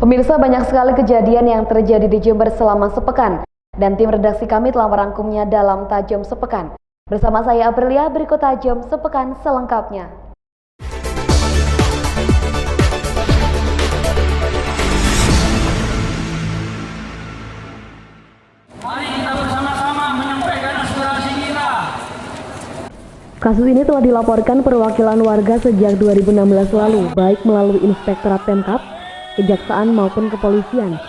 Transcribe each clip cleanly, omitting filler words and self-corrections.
Pemirsa, banyak sekali kejadian yang terjadi di Jember selama sepekan, dan tim redaksi kami telah merangkumnya dalam Tajam Sepekan. Bersama saya Aprilia, berikut Tajam Sepekan selengkapnya. Mari kita bersama-sama menyampaikan aspirasi kita. Kasus ini telah dilaporkan perwakilan warga sejak 2016 lalu, baik melalui Inspektorat Pemkab, Kejaksaan maupun kepolisian.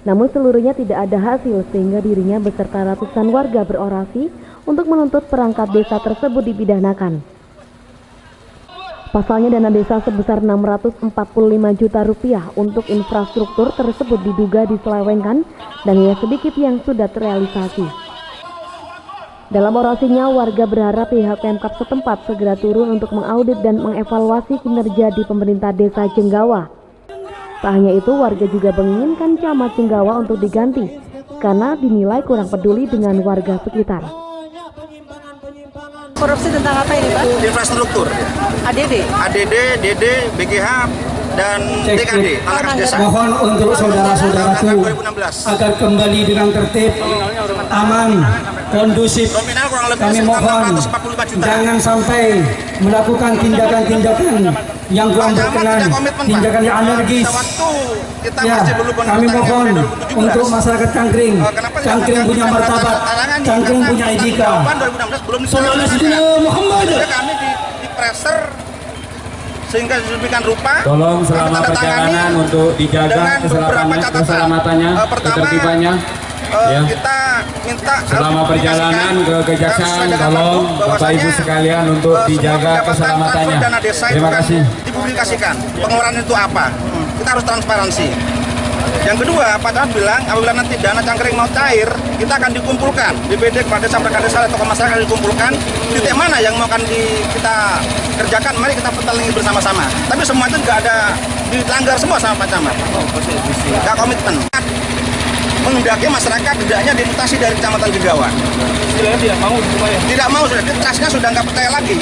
Namun seluruhnya tidak ada hasil sehingga dirinya beserta ratusan warga berorasi untuk menuntut perangkat desa tersebut dipidanakan. Pasalnya dana desa sebesar 645 juta rupiah untuk infrastruktur tersebut diduga diselewengkan dan hanya sedikit yang sudah terrealisasi. Dalam orasinya, warga berharap pihak Pemkab setempat segera turun untuk mengaudit dan mengevaluasi kinerja di pemerintah desa Jenggawa. Tak hanya itu, warga juga menginginkan camat Jenggawa untuk diganti karena dinilai kurang peduli dengan warga sekitar. Korupsi tentang apa ini, Pak? Infrastruktur. ADD, DD, BGH, dan TKD, Anggaran Desa. Mohon untuk saudara-saudaraku agar kembali dengan tertib, aman, kondusif. Nominal kurang lebih Kami mohon 645 juta. jangan sampai melakukan tindakan-tindakan yang kurang berkenan, tindakan yang anarkis. Ya, kami mohon untuk masyarakat Cangkring. Cangkring punya martabat, Cangkring punya etika. 2016 belum kami di pressure sehingga diberikan rupa. Tolong selama perjalanan untuk dijaga keselamatannya, ketertibannya. Kita minta selama perjalanan ke Kejaksaan, tolong Bapak Ibu sekalian untuk dijaga keselamatannya. Terima kasih. Dipublikasikan pengeluaran itu apa. Kita harus transparansi. Yang kedua, Pak Camat bilang apabila nanti dana Cangkring mau cair, kita akan dikumpulkan BPD kepada desa, perangkat desa atau ke masyarakat dikumpulkan titik mana yang mau akan kita kerjakan, mari kita pertelingi bersama-sama. Tapi semua itu nggak ada dilanggar semua sama Pak Camat. Nggak komitmen. Menghendaki masyarakat tidaknya dimutasi dari Kecamatan Jenggawa. Tidak mau, sudah trustnya sudah nggak percaya lagi.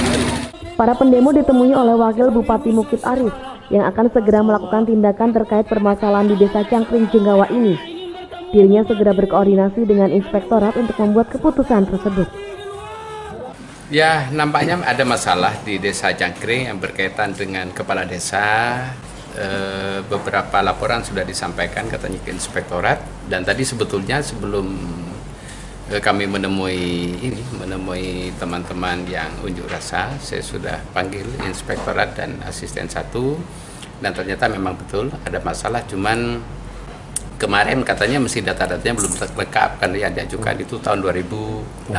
Para pendemo ditemui oleh Wakil Bupati Mukit Arif yang akan segera melakukan tindakan terkait permasalahan di Desa Cangkring Jenggawa ini. Dirinya segera berkoordinasi dengan inspektorat untuk membuat keputusan tersebut. Ya, nampaknya ada masalah di Desa Cangkring yang berkaitan dengan kepala desa. Beberapa laporan sudah disampaikan katanya ke inspektorat, dan tadi sebetulnya sebelum kami menemui teman-teman yang unjuk rasa, saya sudah panggil inspektorat dan asisten 1, dan ternyata memang betul ada masalah. Cuman kemarin katanya mesti data-datanya belum lengkap karena yang diajukan itu tahun 2016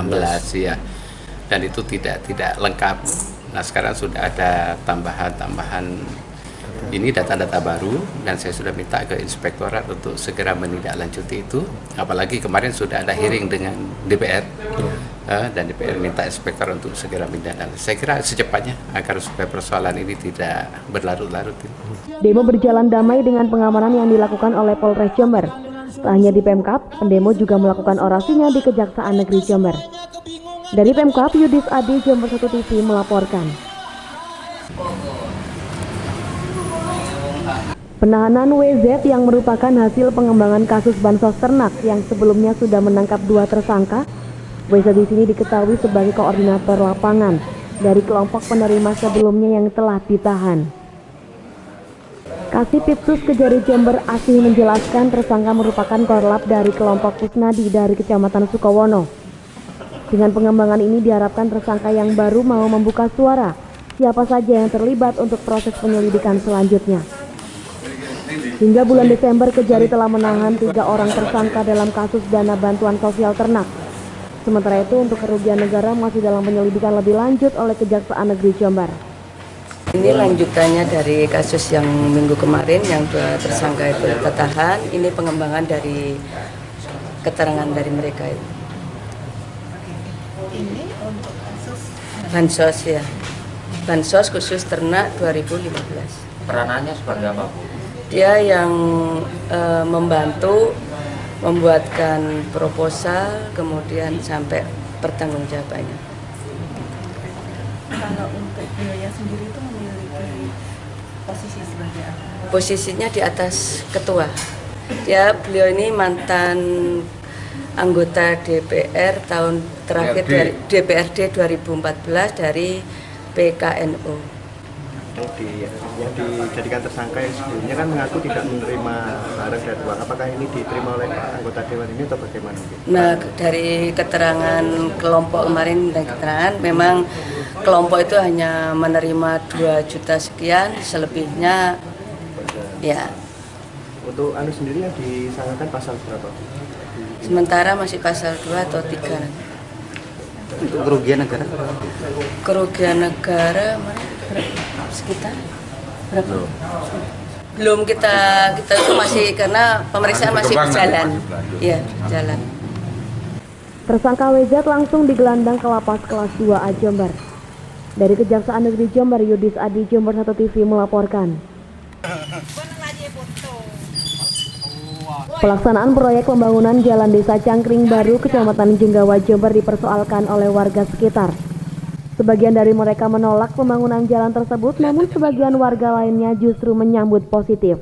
ya, dan itu tidak lengkap. Nah, sekarang sudah ada tambahan ini data-data baru, dan saya sudah minta ke inspektorat untuk segera menindaklanjuti itu. Apalagi kemarin sudah ada hearing dengan DPR, dan DPR minta inspektorat untuk segera menindaklanjuti. Saya kira secepatnya agar supaya persoalan ini tidak berlarut-larut. Demo berjalan damai dengan pengamanan yang dilakukan oleh Polres Jember. Tak hanya di Pemkab, pendemo juga melakukan orasinya di Kejaksaan Negeri Jember. Dari Pemkab, Yudis Adi, Jember 1 TV melaporkan. Penahanan WZ yang merupakan hasil pengembangan kasus bansos ternak yang sebelumnya sudah menangkap 2 tersangka. WZ di sini diketahui sebagai koordinator lapangan dari kelompok penerima sebelumnya yang telah ditahan. Kasipitsus Kejari Jember Asih menjelaskan tersangka merupakan korlap dari kelompok Kusnadi dari Kecamatan Sukowono. Dengan pengembangan ini diharapkan tersangka yang baru mau membuka suara siapa saja yang terlibat untuk proses penyelidikan selanjutnya. Hingga bulan Desember, Kejari telah menahan 3 orang tersangka dalam kasus dana bantuan sosial ternak. Sementara itu, untuk kerugian negara masih dalam penyelidikan lebih lanjut oleh Kejaksaan Negeri Jember. ini lanjutannya dari kasus yang minggu kemarin yang 2 tersangka itu tertahan. Ini pengembangan dari keterangan dari mereka itu. Ini untuk kasus Bansos ya, bansos khusus ternak 2015. Peranannya seperti apa, Bu? Dia yang membantu membuatkan proposal, kemudian sampai pertanggungjawabannya. kalau untuk biaya sendiri itu memiliki Posisi sebagai apa? Posisinya di atas ketua. Ya, beliau ini mantan anggota DPR tahun terakhir dari DPRD 2014 dari PKNU. Yang dijadikan tersangka yang sebelumnya kan mengaku tidak menerima barang dari uang. Apakah ini diterima oleh anggota dewan ini atau bagaimana? Nah, dari keterangan kelompok kemarin dan keterangan memang kelompok itu hanya menerima 2 juta sekian, selebihnya ya. Untuk anu sendiri yang disangkakan pasal berapa? Sementara masih pasal 2 atau 3. Untuk kerugian negara? Kerugian negara sekitar berapa? Belum kita itu masih karena pemeriksaan masih berjalan. Iya, berjalan. Tersangka WZ langsung digelandang ke lapas kelas 2A Jember. Dari Kejaksaan Negeri Jember, Yudis Adi, Jember 1 TV melaporkan. Pelaksanaan proyek pembangunan Jalan Desa Cangkring Baru, Kecamatan Jenggawa, Jember dipersoalkan oleh warga sekitar. Sebagian dari mereka menolak pembangunan jalan tersebut, namun sebagian warga lainnya justru menyambut positif.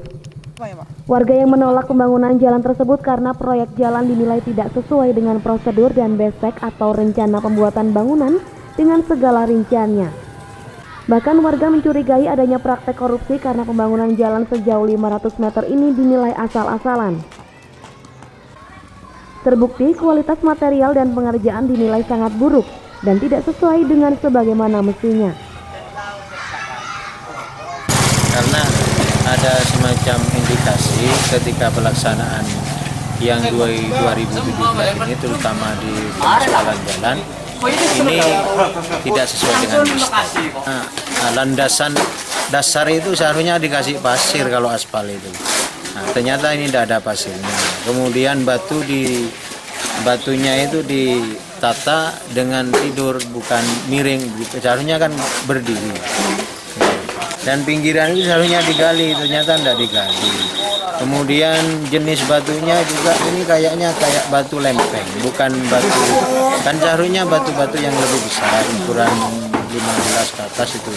Warga yang menolak pembangunan jalan tersebut karena proyek jalan dinilai tidak sesuai dengan prosedur dan BESTEK atau rencana pembuatan bangunan dengan segala rinciannya. Bahkan warga mencurigai adanya praktek korupsi karena pembangunan jalan sejauh 500 meter ini dinilai asal-asalan. Terbukti kualitas material dan pengerjaan dinilai sangat buruk dan tidak sesuai dengan sebagaimana mestinya. Karena ada semacam indikasi ketika pelaksanaan yang 2017 ini, terutama di persoalan jalan, ini tidak sesuai dengan BESTEK. Landasan dasar itu seharusnya dikasih pasir kalau aspal itu. Nah, ternyata ini tidak ada pasirnya. Kemudian batunya itu ditata dengan tidur, bukan miring, seharusnya kan berdiri. Dan pinggiran itu seharusnya digali, ternyata tidak digali. Kemudian jenis batunya juga ini kayaknya kayak batu lempeng, bukan batu. Kan seharusnya batu-batu yang lebih besar, ukuran 15 ke atas itu.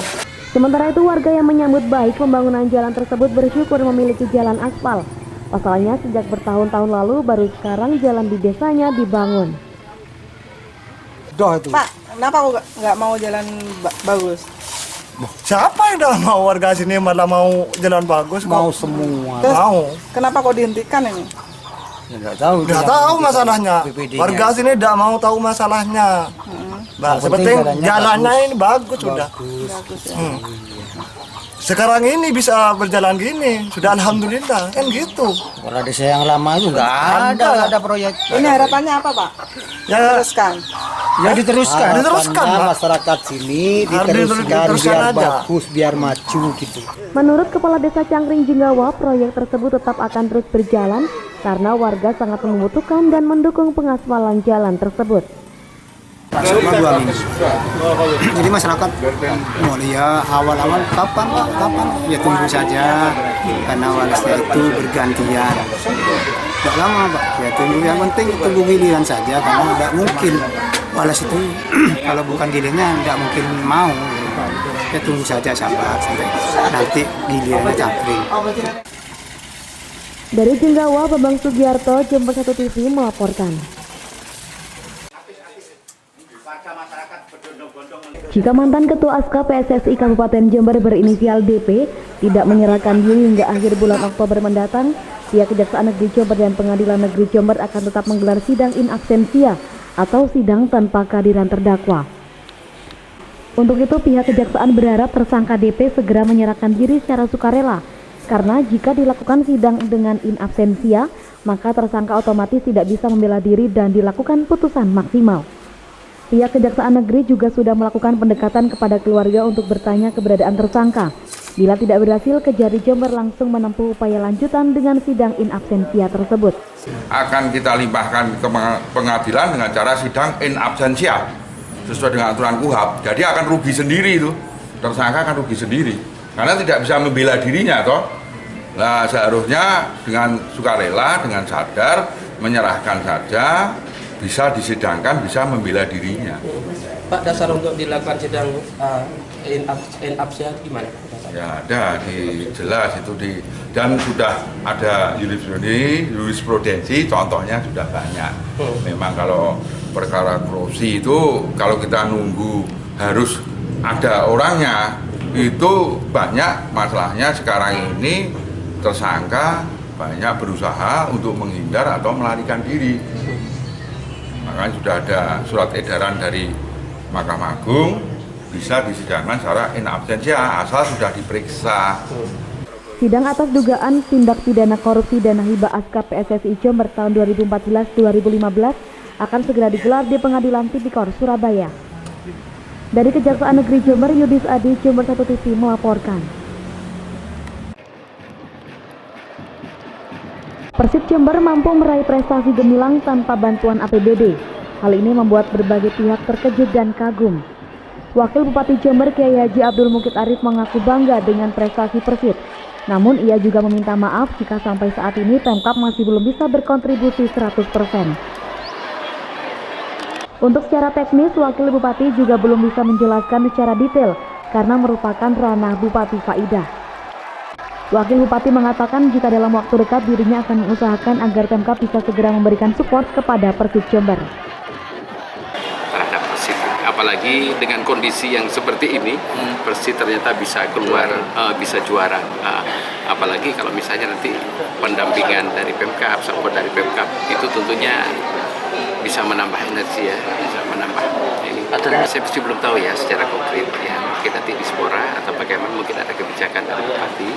Sementara itu warga yang menyambut baik pembangunan jalan tersebut bersyukur memiliki jalan aspal. Pasalnya sejak bertahun-tahun lalu baru sekarang jalan di desanya dibangun. Pak, kenapa kok nggak mau jalan bagus? Siapa yang udah mau warga sini malah mau jalan bagus? Mau semua. Terus, mau. Kenapa kok dihentikan ini? Ya, nggak tahu. Nggak tahu masalahnya. Warga sini tidak mau tahu masalahnya. Nah, seperti jalannya ini bagus sudah. Bagus ya. Sekarang ini bisa berjalan gini, sudah alhamdulillah kan gitu. Kalau desa yang lama itu nggak ada proyek. Ini harapannya apa, Pak? Ya, Teruskan. Ya diteruskan. Diteruskan, Pak. Masyarakat sini diteruskan biar bagus, biar maju gitu. Menurut Kepala Desa Cangkring Jenggawa, proyek tersebut tetap akan terus berjalan karena warga sangat membutuhkan dan mendukung pengaspalan jalan tersebut. Selama 2 minggu. Jadi masyarakat ya awal-awal kapan Pak? Kapan? Ya tunggu saja karena walasnya itu bergantian. Tidak lama Pak. Ya tunggu, yang penting tunggu giliran saja karena tidak mungkin walas itu kalau bukan gilirannya tidak mungkin mau. Ya tunggu saja sabar sampai nanti gilirannya Cangkring. Dari Jenggawa, Bambang Sugiarto, Jember 1 TV melaporkan. Jika mantan Ketua Aska PSSI Kabupaten Jember berinisial DP tidak menyerahkan diri hingga akhir bulan Oktober mendatang, pihak Kejaksaan Negeri Jember dan Pengadilan Negeri Jember akan tetap menggelar sidang in absentia atau sidang tanpa kehadiran terdakwa. Untuk itu, pihak Kejaksaan berharap tersangka DP segera menyerahkan diri secara sukarela, karena jika dilakukan sidang dengan in absentia, maka tersangka otomatis tidak bisa membela diri dan dilakukan putusan maksimal. Pihak Kejaksaan Negeri juga sudah melakukan pendekatan kepada keluarga untuk bertanya keberadaan tersangka. Bila tidak berhasil, Kejari Jember langsung menempuh upaya lanjutan dengan sidang in absentia tersebut. Akan kita limpahkan ke pengadilan dengan cara sidang in absentia sesuai dengan aturan KUHAP. Jadi akan rugi sendiri itu, tersangka akan rugi sendiri karena tidak bisa membela dirinya toh. Nah, seharusnya dengan sukarela, dengan sadar menyerahkan saja, bisa disidangkan, bisa membela dirinya. Pak, dasar untuk dilakukan sidang in absentia gimana? Ya ada jelas itu dan sudah ada jurisprudensi, contohnya sudah banyak. Memang kalau perkara korupsi itu kalau kita nunggu harus ada orangnya itu banyak masalahnya. Sekarang ini tersangka banyak berusaha untuk menghindar atau melarikan diri. Makanya sudah ada surat edaran dari Mahkamah Agung, bisa disidangkan secara in absentia asal sudah diperiksa. Sidang atas dugaan tindak pidana korupsi dana hibah ASKA PSSI Jember tahun 2014-2015 akan segera digelar di Pengadilan Tipikor Surabaya. Dari Kejaksaan Negeri Jember, Yudis Adi, Jember 1 TV melaporkan. Persib Jember mampu meraih prestasi gemilang tanpa bantuan APBD. Hal ini membuat berbagai pihak terkejut dan kagum. Wakil Bupati Jember Kiai Haji Abdul Mukid Arif mengaku bangga dengan prestasi Persib. Namun ia juga meminta maaf jika sampai saat ini Pemkab masih belum bisa berkontribusi 100%. Untuk secara teknis, Wakil Bupati juga belum bisa menjelaskan secara detail karena merupakan ranah Bupati Faidah. Wakil Bupati mengatakan jika dalam waktu dekat dirinya akan mengusahakan agar Pemkab bisa segera memberikan support kepada Persib Jember. Terhadap Persib, apalagi dengan kondisi yang seperti ini, Persib ternyata bisa keluar, bisa juara. Apalagi kalau misalnya nanti pendampingan dari Pemkab, support dari Pemkab, itu tentunya bisa menambah energi ya, bisa menambah ini. Saya masih belum tahu ya secara konkret ya, mungkin nanti di Spora atau bagaimana, mungkin ada kebijakan dari Bupati.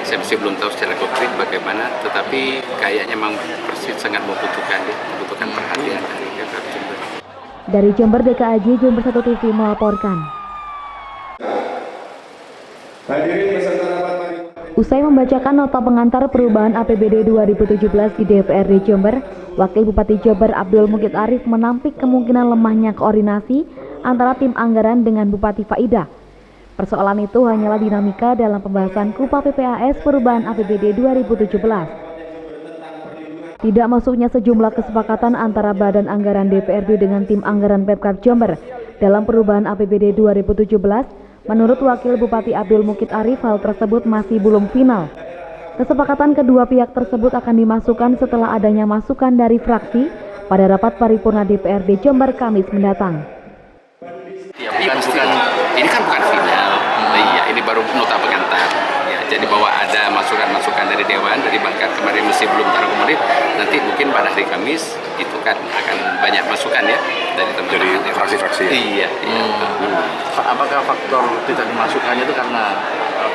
Saya masih belum tahu secara konkret bagaimana, tetapi kayaknya memang Persib sangat membutuhkan perhatian dari Pemkab Jember. Dari Jember, DKAJ Jember 1 TV melaporkan. Usai membacakan nota pengantar perubahan APBD 2017 di DPRD Jember, Wakil Bupati Jember Abdul Mukid Arif menampik kemungkinan lemahnya koordinasi antara tim anggaran dengan Bupati Faidah. Persoalan itu hanyalah dinamika dalam pembahasan KUPA PPAS perubahan APBD 2017. Tidak masuknya sejumlah kesepakatan antara Badan Anggaran DPRD dengan tim anggaran Pemkab Jember dalam perubahan APBD 2017, menurut Wakil Bupati Abdul Mukid Arif hal tersebut masih belum final. Kesepakatan kedua pihak tersebut akan dimasukkan setelah adanya masukan dari fraksi pada rapat paripurna DPRD Jember Kamis mendatang. Ya, ini kan bukan final, iya, ini baru nota pengantar. Ya, jadi bahwa ada masukan-masukan dari Dewan, dari Bangkar kemarin masih belum terakomodir, nanti mungkin pada hari Kamis itu kan akan banyak masukan ya dari teman-teman. Dari fraksi-fraksi. Iya. Apakah faktor tidak dimasukkannya itu karena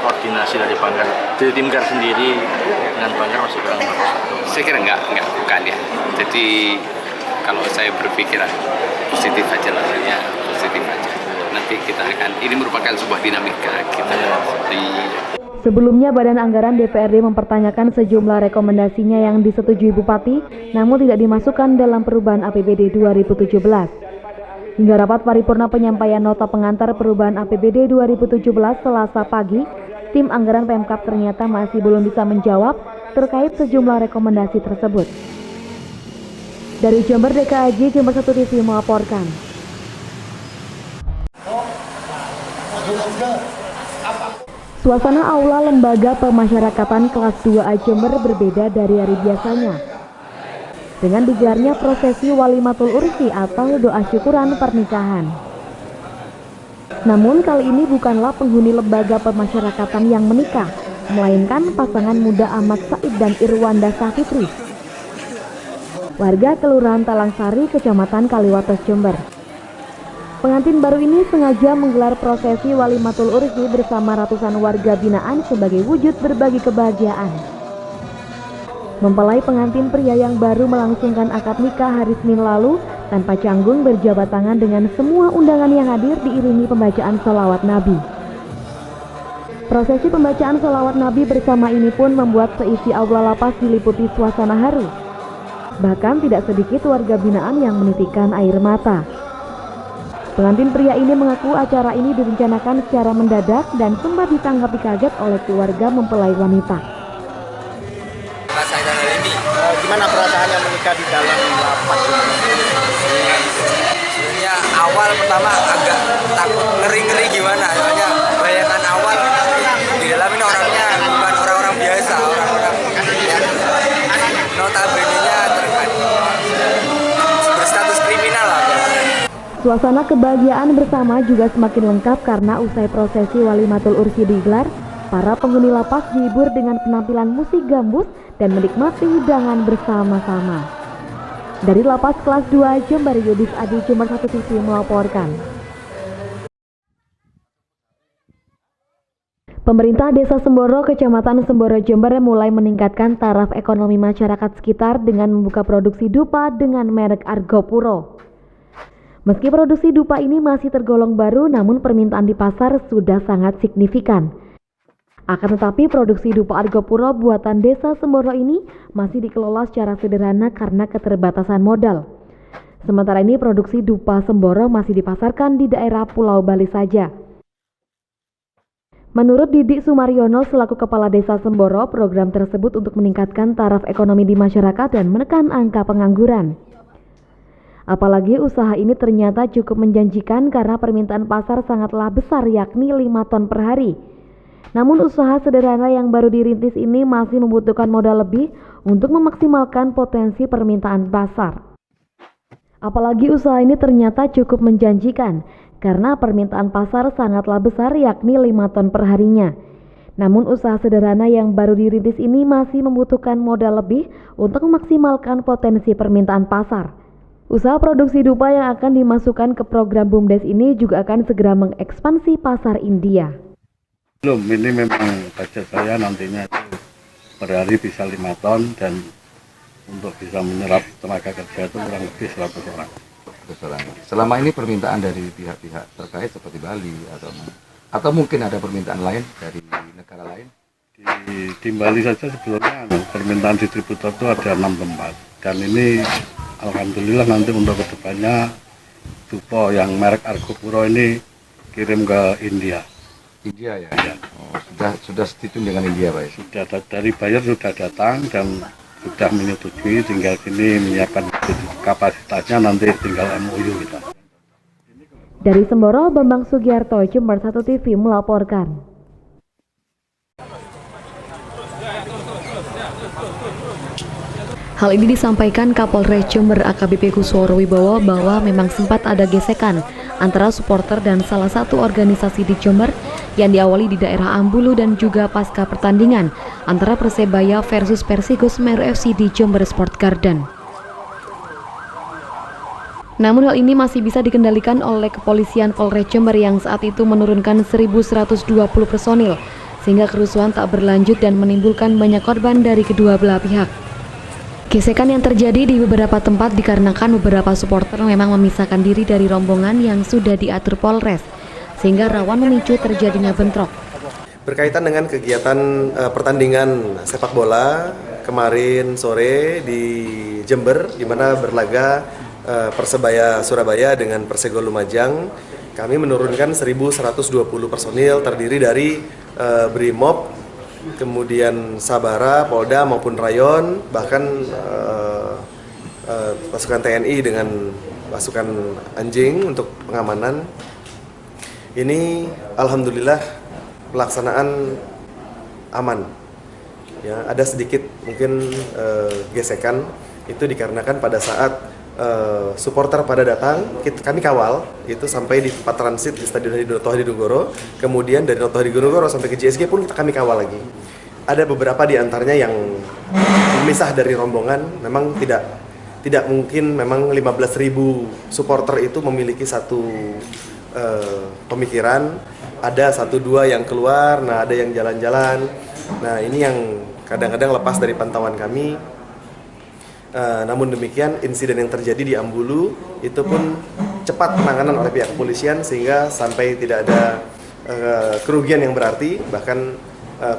koordinasi dari Bangkar, dari tim Gar sendiri dengan Bangkar masih kurang bagus? Saya kira enggak, bukan ya. Jadi kalau saya berpikir positif aja lah ya, positif aja. Nanti kita akan, ini merupakan sebuah dinamika kita. Sebelumnya Badan Anggaran DPRD mempertanyakan sejumlah rekomendasinya yang disetujui Bupati, namun tidak dimasukkan dalam perubahan APBD 2017. Hingga rapat paripurna penyampaian nota pengantar perubahan APBD 2017 Selasa pagi, tim anggaran Pemkab ternyata masih belum bisa menjawab terkait sejumlah rekomendasi tersebut. Dari Jember, DKAJ Jember 1 TV melaporkan. Suasana aula lembaga pemasyarakatan kelas 2A Jember berbeda dari hari biasanya. Dengan digelarnya prosesi Walimatul Urfi atau doa syukuran pernikahan. Namun kali ini bukanlah penghuni lembaga pemasyarakatan yang menikah, melainkan pasangan muda Ahmad Said dan Irwanda Safitri, warga Kelurahan Talangsari, Kecamatan Kaliwates, Jember. Pengantin baru ini sengaja menggelar prosesi Walimatul Urfi bersama ratusan warga binaan sebagai wujud berbagi kebahagiaan. Mempelai pengantin pria yang baru melangsungkan akad nikah hari Senin lalu tanpa canggung berjabat tangan dengan semua undangan yang hadir diiringi pembacaan sholawat Nabi. Prosesi pembacaan sholawat Nabi bersama ini pun membuat seisi aula lapas diliputi suasana haru. Bahkan tidak sedikit warga binaan yang menitikkan air mata. Pengantin pria ini mengaku acara ini direncanakan secara mendadak dan sempat ditanggapi kaget oleh keluarga mempelai wanita. Gimana perasaannya menikah di dalam lapas? Sebenarnya awal pertama agak takut, ngeri-ngeri gimana, soalnya bayangan awal Suasana kebahagiaan bersama juga semakin lengkap karena usai prosesi Walimatul Ursi digelar, para penghuni lapas dihibur dengan penampilan musik gambus dan menikmati hidangan bersama-sama. Dari Lapas Kelas 2 Jember, Yudis Adi, Jember 1 TV melaporkan. Pemerintah Desa Semboro, Kecamatan Semboro, Jember mulai meningkatkan taraf ekonomi masyarakat sekitar dengan membuka produksi dupa dengan merek Argopuro. Meski produksi dupa ini masih tergolong baru, namun permintaan di pasar sudah sangat signifikan. Akan tetapi produksi dupa Argopuro buatan Desa Semboro ini masih dikelola secara sederhana karena keterbatasan modal. Sementara ini produksi dupa Semboro masih dipasarkan di daerah Pulau Bali saja. Menurut Didik Sumaryono selaku Kepala Desa Semboro, program tersebut untuk meningkatkan taraf ekonomi di masyarakat dan menekan angka pengangguran. Apalagi usaha ini ternyata cukup menjanjikan karena permintaan pasar sangatlah besar, yakni 5 ton per hari. Namun usaha sederhana yang baru dirintis ini masih membutuhkan modal lebih untuk memaksimalkan potensi permintaan pasar. Apalagi usaha ini ternyata cukup menjanjikan karena permintaan pasar sangatlah besar, yakni 5 ton per harinya. Namun usaha sederhana yang baru dirintis ini masih membutuhkan modal lebih untuk memaksimalkan potensi permintaan pasar. Usaha produksi dupa yang akan dimasukkan ke program BUMDes ini juga akan segera mengekspansi pasar India. Belum, ini memang budget saya nantinya itu per hari bisa 5 ton dan untuk bisa menyerap tenaga kerja itu kurang lebih 100 orang. Selama ini permintaan dari pihak-pihak terkait seperti Bali atau mungkin ada permintaan lain dari negara lain? Di Bali saja sebelumnya permintaan distributor itu ada 6 tempat dan ini alhamdulillah nanti untuk kedepannya dupa yang merek Argopuro ini kirim ke India. India ya? Ya. Oh, sudah setuju dengan India Pak? Sudah, dari buyer sudah datang dan sudah menyetujui, tinggal sini menyiapkan kapasitasnya, nanti tinggal MOU kita. Dari Semboro, Bambang Sugiarto, Jember 1 TV melaporkan. Hal ini disampaikan Kapolres Jember AKBP Kusworo Wibowo bahwa memang sempat ada gesekan antara supporter dan salah satu organisasi di Jember yang diawali di daerah Ambulu dan juga pasca pertandingan antara Persebaya versus Persikos Semeru FC di Jember Sport Garden. Namun hal ini masih bisa dikendalikan oleh kepolisian Polres Jember yang saat itu menurunkan 1.120 personil sehingga kerusuhan tak berlanjut dan menimbulkan banyak korban dari kedua belah pihak. Gesekan yang terjadi di beberapa tempat dikarenakan beberapa supporter memang memisahkan diri dari rombongan yang sudah diatur Polres, sehingga rawan memicu terjadinya bentrok. Berkaitan dengan kegiatan pertandingan sepak bola kemarin sore di Jember, di mana berlaga Persebaya Surabaya dengan Persego Lumajang, kami menurunkan 1.120 personil terdiri dari Brimob, kemudian Sabara, Polda maupun Rayon, bahkan pasukan TNI dengan pasukan anjing untuk pengamanan. Ini alhamdulillah pelaksanaan aman. Ya, ada sedikit mungkin gesekan, itu dikarenakan pada saat supporter pada datang, kami kawal itu sampai di tempat transit di Stadion Noto Hadinegoro, kemudian dari Noto Hadinegoro sampai ke JSG pun kami kawal lagi. Ada beberapa di antaranya yang memisah dari rombongan, memang tidak mungkin, memang 15.000 supporter itu memiliki satu pemikiran, ada 1-2 yang keluar, nah ada yang jalan-jalan, nah ini yang kadang-kadang lepas dari pantauan kami. Namun demikian insiden yang terjadi di Ambulu itu pun cepat penanganan oleh pihak kepolisian sehingga sampai tidak ada kerugian yang berarti, bahkan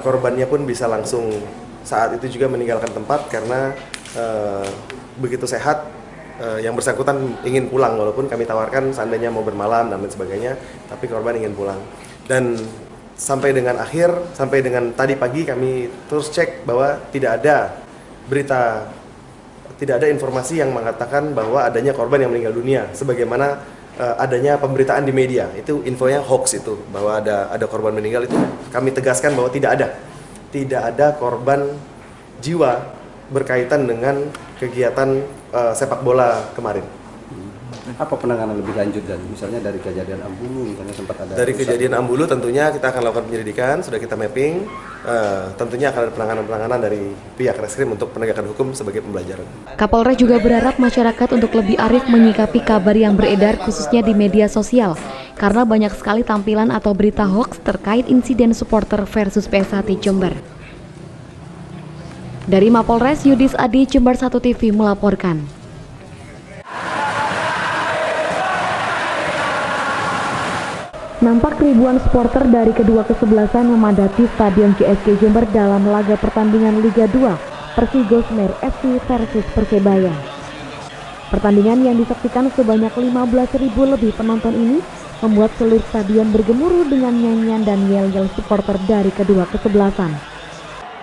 korbannya pun bisa langsung saat itu juga meninggalkan tempat karena begitu sehat. Yang bersangkutan ingin pulang walaupun kami tawarkan seandainya mau bermalam dan lain sebagainya, tapi korban ingin pulang. Dan sampai dengan tadi pagi kami terus cek bahwa tidak ada informasi yang mengatakan bahwa adanya korban yang meninggal dunia sebagaimana adanya pemberitaan di media. Itu infonya hoax, itu bahwa ada korban meninggal, itu kami tegaskan bahwa tidak ada korban jiwa berkaitan dengan kegiatan sepak bola kemarin. Apa penanganan lebih lanjut dan misalnya dari kejadian Ambulu misalnya sempat ada dari kejadian Ambulu tentunya kita akan lakukan penyelidikan, sudah kita mapping, tentunya akan ada penanganan dari pihak Reskrim untuk penegakan hukum sebagai pembelajaran. Kapolres juga berharap masyarakat untuk lebih arif menyikapi kabar yang beredar khususnya di media sosial karena banyak sekali tampilan atau berita hoax terkait insiden supporter versus PSHT Jember. Dari Mapolres, Yudis Adi, Jember 1 TV melaporkan. Nampak ribuan supporter dari kedua kesebelasan memadati Stadion GSG Jember dalam laga pertandingan Liga 2 Persigo Semeru FC versus Persebaya. Pertandingan yang disaksikan sebanyak 15.000 lebih penonton ini membuat seluruh stadion bergemuruh dengan nyanyian dan yel-yel supporter dari kedua kesebelasan.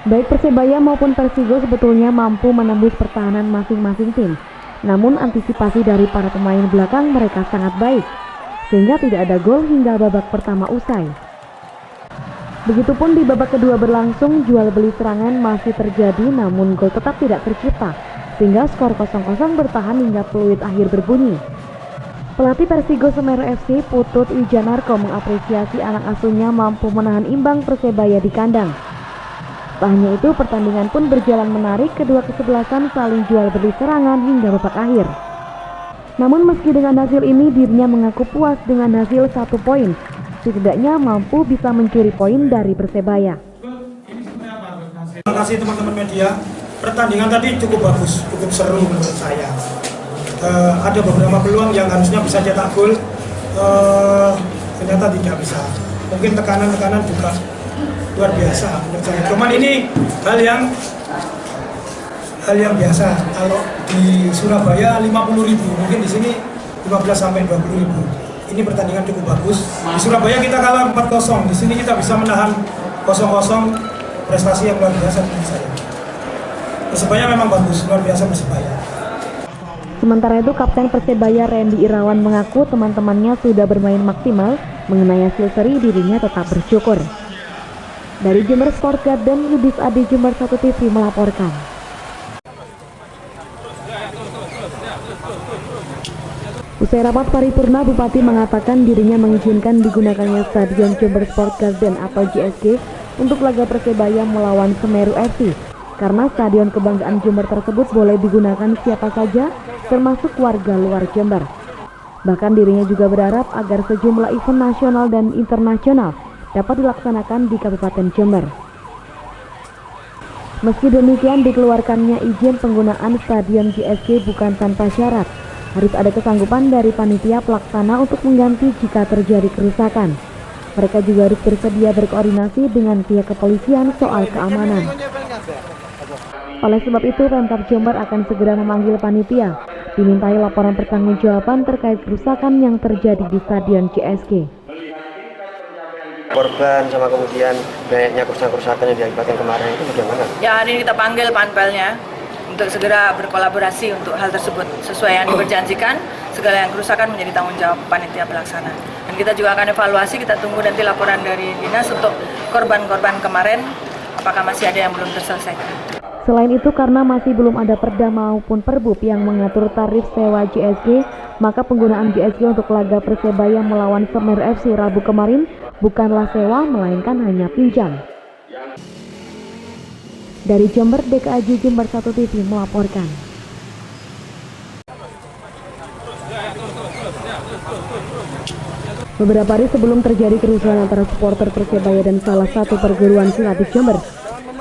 Baik Persebaya maupun Persigo sebetulnya mampu menembus pertahanan masing-masing tim, namun antisipasi dari para pemain belakang mereka sangat baik, sehingga tidak ada gol hingga babak pertama usai. Begitupun di babak kedua berlangsung, jual beli serangan masih terjadi namun gol tetap tidak tercipta, sehingga skor 0-0 bertahan hingga peluit akhir berbunyi. Pelatih Persigo Semeru FC Putut Wijanarko mengapresiasi anak asuhnya mampu menahan imbang Persebaya di kandang. Tak hanya itu, pertandingan pun berjalan menarik, kedua kesebelasan saling jual beli serangan hingga babak akhir. Namun meski dengan hasil ini dirinya mengaku puas dengan hasil 1 poin, setidaknya mampu bisa mencuri poin dari Persebaya. Terima kasih teman-teman media, pertandingan tadi cukup bagus, cukup seru menurut saya. Ada beberapa peluang yang harusnya bisa cetak gol, ternyata tidak bisa. Mungkin tekanan-tekanan juga luar biasa menurut saya. Cuman ini hal yang biasa. Kalau di Surabaya 50.000, mungkin di sini 15-20.000. Ini pertandingan cukup bagus. Di Surabaya kita kalah 4-0, di sini kita bisa menahan 0-0, prestasi yang luar biasa menurut saya. Persebaya memang bagus, luar biasa Persebaya. Sementara itu Kapten Persebaya Randy Irawan mengaku teman-temannya sudah bermain maksimal, mengenai hasil seri dirinya tetap bersyukur. Dari Jember Sport Garden, Yudis Adi, Jember 1 TV melaporkan. Usai rapat paripurna, Bupati mengatakan dirinya mengizinkan digunakannya Stadion Jember Sport Garden atau JSG untuk laga Persebaya melawan Semeru FC, karena Stadion Kebanggaan Jember tersebut boleh digunakan siapa saja, termasuk warga luar Jember. Bahkan dirinya juga berharap agar sejumlah event nasional dan internasional dapat dilaksanakan di Kabupaten Jember. Meski demikian, dikeluarkannya izin penggunaan Stadion JSG bukan tanpa syarat. Harus ada kesanggupan dari panitia pelaksana untuk mengganti jika terjadi kerusakan. Mereka juga harus bersedia berkoordinasi dengan pihak kepolisian soal keamanan. Oleh sebab itu, Pemkab Jember akan segera memanggil panitia, dimintai laporan pertanggungjawaban terkait kerusakan yang terjadi di Stadion JSG. Korban sama kemudian banyaknya kerusakan yang diakibatkan kemarin itu bagaimana? Ya, hari ini kita panggil panpelnya untuk segera berkolaborasi untuk hal tersebut. Sesuai yang diperjanjikan, segala yang kerusakan menjadi tanggung jawab panitia pelaksana. Dan kita juga akan evaluasi, kita tunggu nanti laporan dari dinas untuk korban-korban kemarin, apakah masih ada yang belum terselesaikan. Selain itu, karena masih belum ada perda maupun perbub yang mengatur tarif sewa JSG, maka penggunaan JSG untuk laga Persebaya melawan Semeru FC Rabu kemarin bukanlah sewa, melainkan hanya pinjam. Dari Jember, DKAJ Jember 1 TV melaporkan. Beberapa hari sebelum terjadi kerusuhan antara supporter Persebaya dan salah satu perguruan silat di Jember,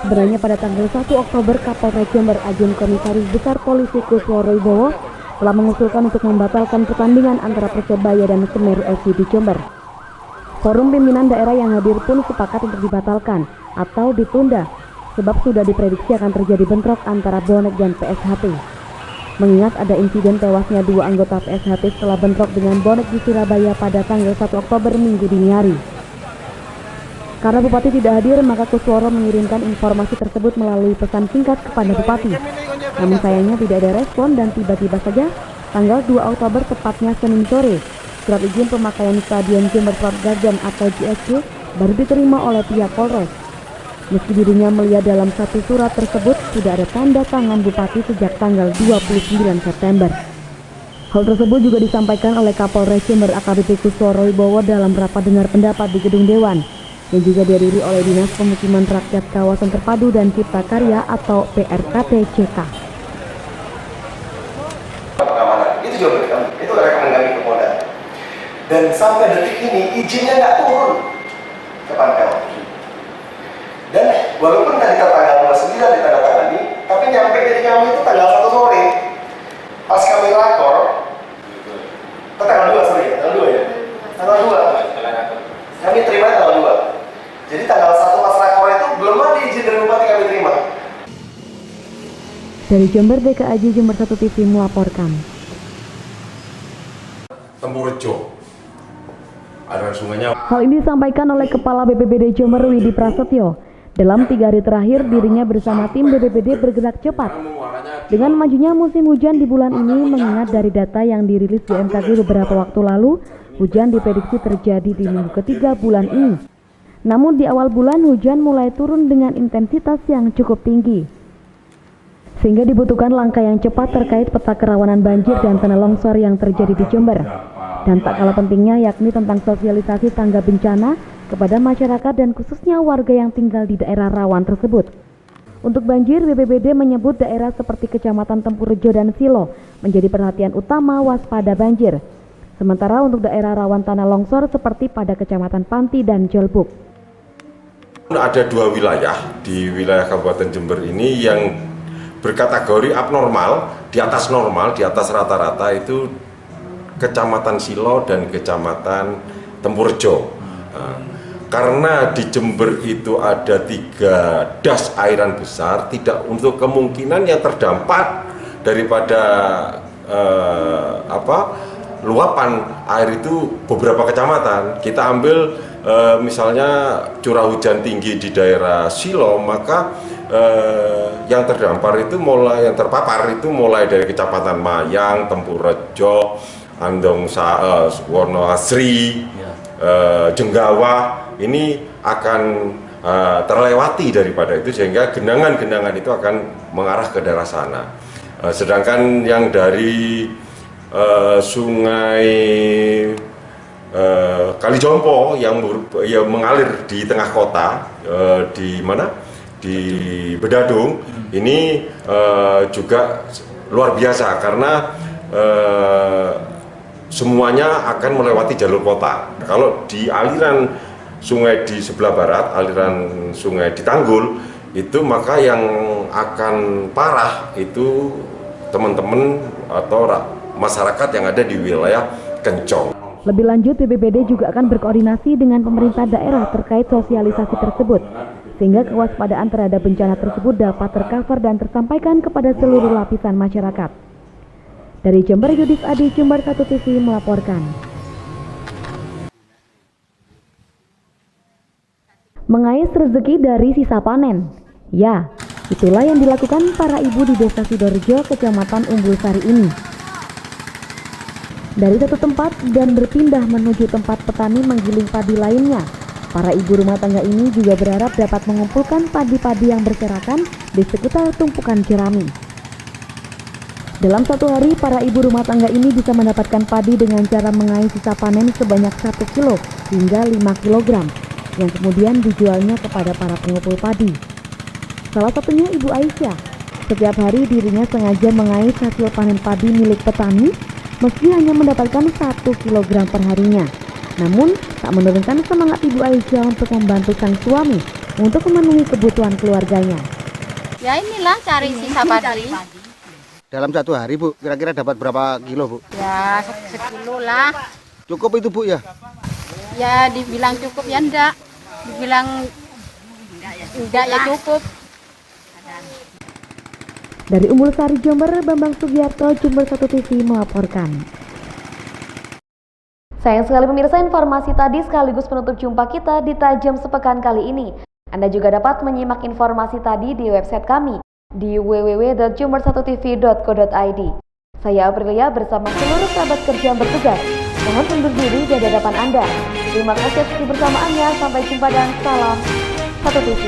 sebenarnya pada tanggal 1 Oktober Kapolres Jember Ajun Komisaris Besar Polisi Kusworo Wibowo telah mengusulkan untuk membatalkan pertandingan antara Persebaya dan Semeru FC di Jember. Forum pimpinan daerah yang hadir pun sepakat untuk dibatalkan atau ditunda, sebab sudah diprediksi akan terjadi bentrok antara bonek dan PSHT. Mengingat ada insiden tewasnya 2 anggota PSHT setelah bentrok dengan bonek di Surabaya pada tanggal 1 Oktober Minggu dini hari. Karena Bupati tidak hadir, maka Kusworo mengirimkan informasi tersebut melalui pesan singkat kepada Bupati. Namun sayangnya tidak ada respon dan tiba-tiba saja tanggal 2 Oktober tepatnya Senin sore, surat izin pemakaian Stadion Jember Sport Garden atau JSG baru diterima oleh pihak Polres. Meski dirinya melihat dalam satu surat tersebut sudah ada tanda tangan Bupati sejak tanggal 29 September. Hal tersebut juga disampaikan oleh Kapolres Jember AKBP Kusworo Wibowo dalam rapat dengar pendapat di Gedung Dewan yang juga dihadiri oleh Dinas Pemukiman Rakyat Kawasan Terpadu dan Cipta Karya atau PRKT-CK. Pengamanan itu juga itu rekomendasi ke Polda. Dan sampai detik ini izinnya nggak turun ke Panpel. Dan walaupun tadi tanggal 29 ditandatangani, tapi nyampe dari kami itu tanggal 1 sore. Pas kami lapor, tanggal 2 sorry, tanggal 2 ya? Tanggal 2. Kami terima tanggal 2. Jadi tanggal 1 pas rakor itu belum ada izin dari bupati kami terima. Dari Jember, DKAJ Jember 1 TV melaporkan. Tempurejo. Aliran sungainya. Hal ini disampaikan oleh Kepala BPBD Jember Widi Prasetyo. Dalam 3 hari terakhir, dirinya bersama tim BPBD bergerak cepat. Dengan majunya musim hujan di bulan ini, mengingat dari data yang dirilis BMKG beberapa waktu lalu, hujan diprediksi terjadi di minggu ketiga bulan ini. Namun di awal bulan, hujan mulai turun dengan intensitas yang cukup tinggi. Sehingga dibutuhkan langkah yang cepat terkait peta kerawanan banjir dan tanah longsor yang terjadi di Jember. Dan tak kalah pentingnya yakni tentang sosialisasi tangga bencana kepada masyarakat dan khususnya warga yang tinggal di daerah rawan tersebut. Untuk banjir, BPBD menyebut daerah seperti Kecamatan Tempurejo dan Silo menjadi perhatian utama waspada banjir. Sementara untuk daerah rawan tanah longsor seperti pada Kecamatan Panti dan Jelbuk. Ada 2 wilayah di wilayah Kabupaten Jember ini yang berkategori abnormal, di atas normal, di atas rata-rata, itu Kecamatan Silo dan Kecamatan Tempurejo. Karena di Jember itu ada 3 das airan besar, tidak untuk kemungkinan yang terdampak daripada luapan air itu beberapa kecamatan. Kita ambil misalnya curah hujan tinggi di daerah Silo, maka yang terdampar itu yang terpapar itu mulai dari Kecamatan Mayang, Tempurejo, Andong Wonoasri, Jenggawa, ini akan terlewati daripada itu sehingga genangan-genangan itu akan mengarah ke daerah sana. Sedangkan yang dari sungai Kalijompo yang mengalir di tengah kota, di mana? Di Bedadung, ini juga luar biasa karena semuanya akan melewati jalur kota. Kalau di aliran sungai di sebelah barat, aliran sungai di Tanggul, itu maka yang akan parah itu teman-teman atau masyarakat yang ada di wilayah Kencong. Lebih lanjut, BPBD juga akan berkoordinasi dengan pemerintah daerah terkait sosialisasi tersebut, sehingga kewaspadaan terhadap bencana tersebut dapat tercover dan tersampaikan kepada seluruh lapisan masyarakat. Dari Jember, Yudis Adi, Jember 1 TV melaporkan. Mengais rezeki dari sisa panen. Ya, itulah yang dilakukan para ibu di Desa Sidorejo, Kecamatan Umbulsari ini. Dari satu tempat dan berpindah menuju tempat petani menggiling padi lainnya, para ibu rumah tangga ini juga berharap dapat mengumpulkan padi-padi yang berserakan di sekitar tumpukan jerami. Dalam satu hari, para ibu rumah tangga ini bisa mendapatkan padi dengan cara mengais sisa panen sebanyak 1 kilo hingga 5 kilogram, yang kemudian dijualnya kepada para pengumpul padi. Salah satunya Ibu Aisyah. Setiap hari dirinya sengaja mengais hasil panen padi milik petani, meski hanya mendapatkan 1 kilogram per harinya. Namun, tak menurunkan semangat Ibu Aisyah untuk membantu sang suami untuk memenuhi kebutuhan keluarganya. Ya inilah cari sisa padi. Dalam satu hari Bu, kira-kira dapat berapa kilo Bu? Ya 1 kilo lah. Cukup itu Bu ya? Ya dibilang cukup ya enggak. Dibilang enggak ya cukup. Dari Umbulsari, Jember, Bambang Sugiarto, Jember 1 TV melaporkan. Sayang sekali pemirsa, informasi tadi sekaligus penutup jumpa kita di Tajam Sepekan kali ini. Anda juga dapat menyimak informasi tadi di website kami di www.jember1tv.co.id. Saya Aprilia bersama seluruh sahabat kerja yang bertugas mohon undur diri dari hadapan Anda. Terima kasih atas kebersamaannya, sampai jumpa dan salam 1 TV.